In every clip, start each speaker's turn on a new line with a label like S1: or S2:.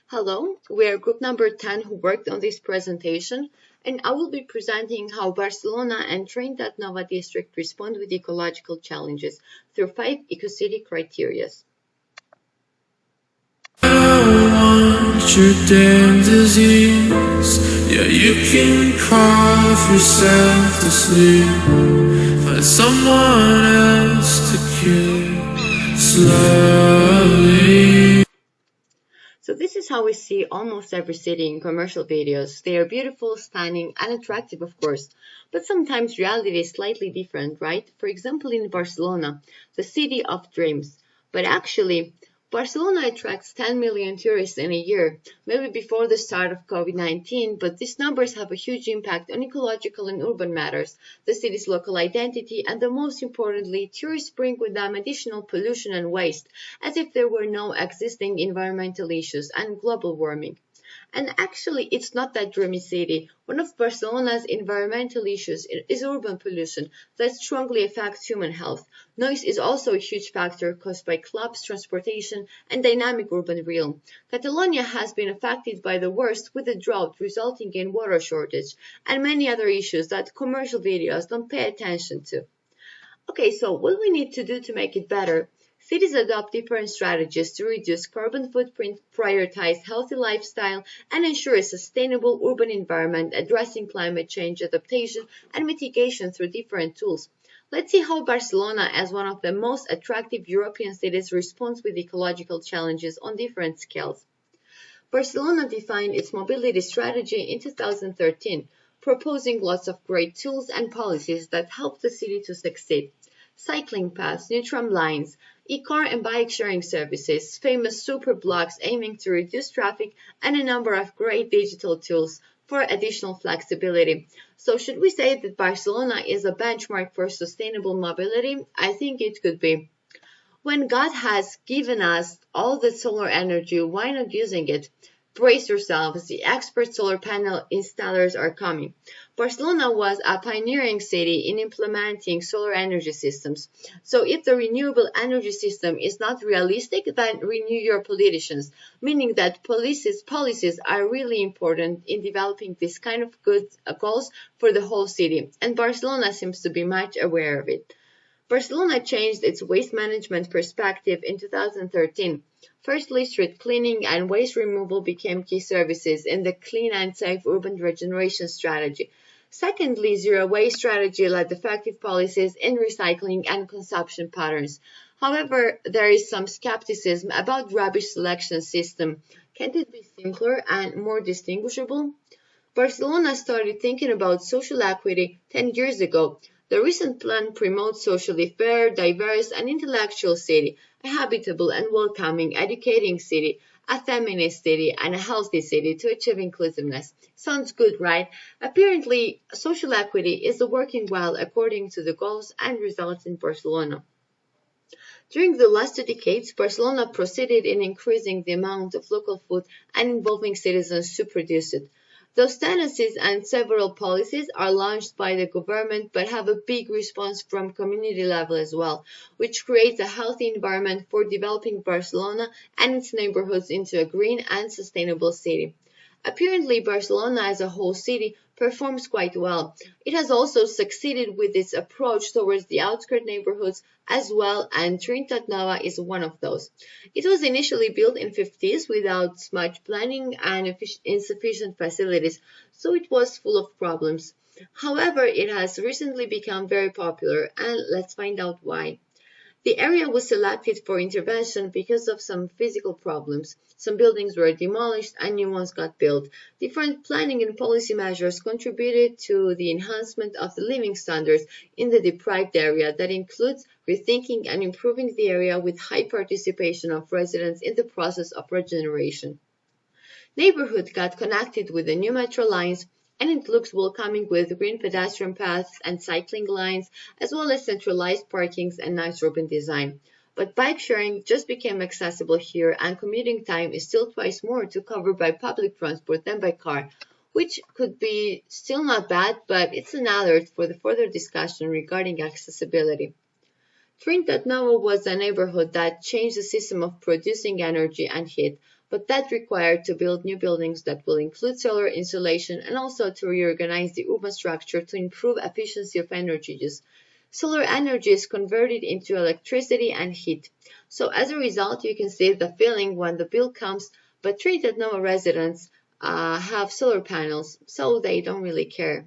S1: Hello, we are group number 10 who worked on this presentation, and I will be presenting how Barcelona and Trinitat Nova district respond with ecological challenges through 5 ecocity criteria.
S2: I want your damn disease. Yeah, you can carve yourself to sleep. Find someone else to kill slowly.
S1: So this is how we see almost every city in commercial videos. They are beautiful, stunning, and attractive, of course. But sometimes reality is slightly different, right? For example, in Barcelona, the city of dreams. But actually, Barcelona attracts 10 million tourists in a year, maybe before the start of COVID-19, but these numbers have a huge impact on ecological and urban matters, the city's local identity, and the most importantly, tourists bring with them additional pollution and waste, as if there were no existing environmental issues and global warming. And actually, it's not that dreamy city. One of Barcelona's environmental issues is urban pollution that strongly affects human health. Noise is also a huge factor caused by clubs, transportation, and dynamic urban realm. Catalonia has been affected by the worst with a drought resulting in water shortage and many other issues that commercial videos don't pay attention to. Okay, so what we need to do to make it better? Cities adopt different strategies to reduce carbon footprint, prioritize healthy lifestyle, and ensure a sustainable urban environment addressing climate change adaptation and mitigation through different tools. Let's see how Barcelona, as one of the most attractive European cities, responds with ecological challenges on different scales. Barcelona defined its mobility strategy in 2013, proposing lots of great tools and policies that help the city to succeed. Cycling paths, new tram lines, e-car and bike sharing services, famous super blocks aiming to reduce traffic, and a number of great digital tools for additional flexibility. So should we say that Barcelona is a benchmark for sustainable mobility? I think it could be. When God has given us all the solar energy, why not using it? Brace yourselves, the expert solar panel installers are coming. Barcelona was a pioneering city in implementing solar energy systems. So if the renewable energy system is not realistic, then renew your politicians, meaning that policies are really important in developing this kind of good goals for the whole city. And Barcelona seems to be much aware of it. Barcelona changed its waste management perspective in 2013. Firstly, street cleaning and waste removal became key services in the clean and safe urban regeneration strategy. Secondly, zero waste strategy led effective policies in recycling and consumption patterns. However, there is some skepticism about rubbish selection system. Can't it be simpler and more distinguishable? Barcelona started thinking about social equity 10 years ago. The recent plan promotes socially fair, diverse, and intellectual city, a habitable and welcoming, educating city, a feminist city, and a healthy city to achieve inclusiveness. Sounds good, right? Apparently, social equity is working well according to the goals and results in Barcelona. During the last 2 decades, Barcelona proceeded in increasing the amount of local food and involving citizens to produce it. Those tendencies and several policies are launched by the government but have a big response from community level as well, which creates a healthy environment for developing Barcelona and its neighborhoods into a green and sustainable city. Apparently, Barcelona as a whole city performs quite well. It has also succeeded with its approach towards the outskirt neighborhoods as well, and Trinitat Nova is one of those. It was initially built in 50s without much planning and insufficient facilities, so it was full of problems. However, it has recently become very popular, and let's find out why. The area was selected for intervention because of some physical problems. Some buildings were demolished and new ones got built. Different planning and policy measures contributed to the enhancement of the living standards in the deprived area that includes rethinking and improving the area with high participation of residents in the process of regeneration. Neighborhood got connected with the new metro lines, and it looks welcoming with green pedestrian paths and cycling lines, as well as centralized parkings and nice urban design. But bike sharing just became accessible here, and commuting time is still twice more to cover by public transport than by car, which could be still not bad, but it's an alert for the further discussion regarding accessibility. Trinitat Nova was a neighborhood that changed the system of producing energy and heat. but that required to build new buildings that will include solar insulation and also to reorganize the urban structure to improve efficiency of energy use. Solar energy is converted into electricity and heat. So as a result, you can see the feeling when the bill comes, but Trinitat Nova residents have solar panels, so they don't really care.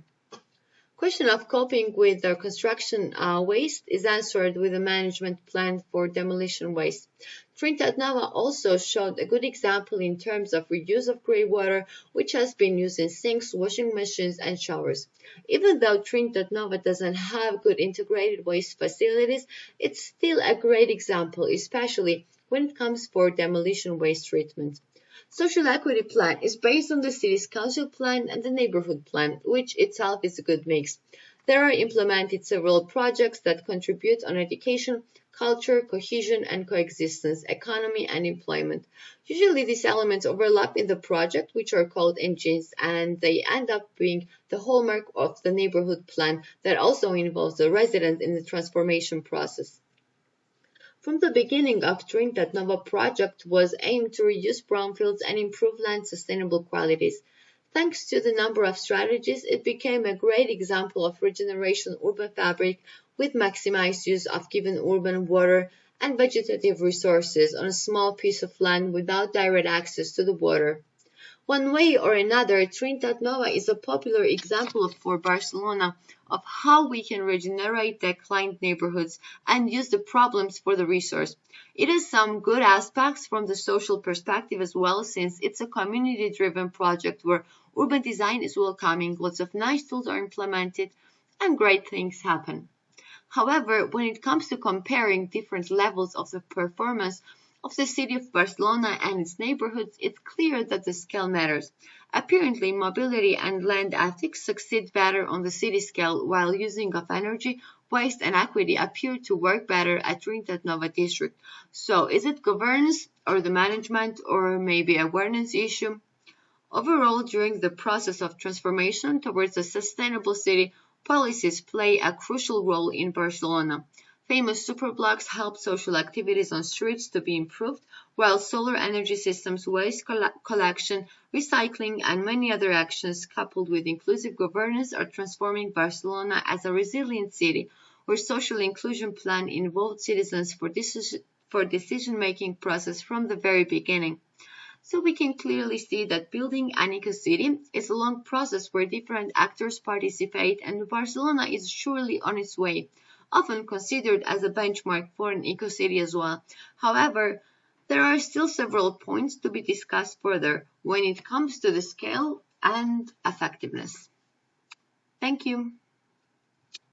S1: Question of coping with their construction waste is answered with a management plan for demolition waste. Trinitat Nova also showed a good example in terms of reuse of grey water, which has been used in sinks, washing machines, and showers. Even though Trinitat Nova doesn't have good integrated waste facilities, it's still a great example, especially when it comes for demolition waste treatment. Social equity plan is based on the city's council plan and the neighborhood plan, which itself is a good mix. There are implemented several projects that contribute on education, culture, cohesion and coexistence, economy and employment. Usually these elements overlap in the project, which are called engines, and they end up being the hallmark of the neighborhood plan that also involves the resident in the transformation process. From the beginning of Trinitat Nova project was aimed to reduce brownfields and improve land sustainable qualities. Thanks to the number of strategies, it became a great example of regeneration urban fabric with maximized use of given urban water and vegetative resources on a small piece of land without direct access to the water. One way or another, Trinitat Nova is a popular example for Barcelona of how we can regenerate declined neighborhoods and use the problems for the resource. It has some good aspects from the social perspective as well, since it's a community-driven project where urban design is welcoming, lots of nice tools are implemented, and great things happen. However, when it comes to comparing different levels of the performance of the city of Barcelona and its neighborhoods, it's clear that the scale matters. Apparently, mobility and land ethics succeed better on the city scale, while using of energy, waste, and equity appear to work better at Trinitat Nova district. So, is it governance, or the management, or maybe a awareness issue? Overall, during the process of transformation towards a sustainable city, policies play a crucial role in Barcelona. Famous superblocks help social activities on streets to be improved, while solar energy systems, waste collection, recycling, and many other actions coupled with inclusive governance are transforming Barcelona as a resilient city, where social inclusion plan involved citizens for decision-making process from the very beginning. So we can clearly see that building an eco-city is a long process where different actors participate, and Barcelona is surely on its way, often considered as a benchmark for an eco-city as well. However, there are still several points to be discussed further when it comes to the scale and effectiveness. Thank you.